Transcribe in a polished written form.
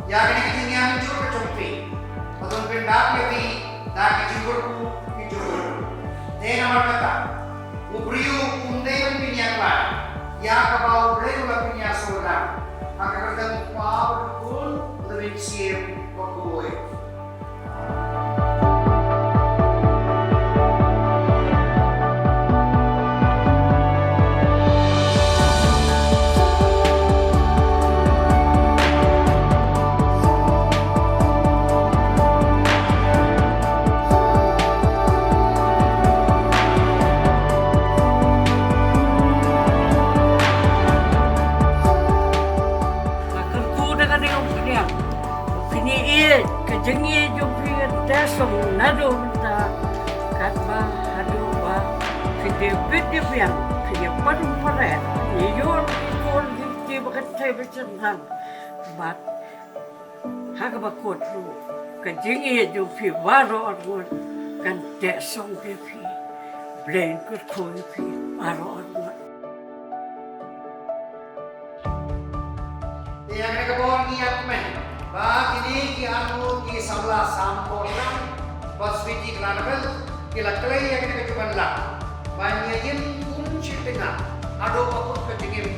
Yakni ketinggian jur ke cumpi. Betul pendak lebih dah kejurku kejur. Dia nama kata. Ubriu undewan pinyaklah. Ya kabau ubriu la pinyasola. Maka kerja pau pun lebih siap berkuai. Jengi jumpi dasong nado minta katba hado ba kide biang kide padum pare ni yor ikon di bakat tay becenang bat haga bakot lu ka jengi jumpi baro argon kan dasong depi brain kut koi pi baro argon Yang mereka bawa niat men. Bah ini ki anu ki sabla sampol lang bas viti klanabel ki laklay yang ini kecuban lang. Banyakin kunci tengah ado bakut kejengim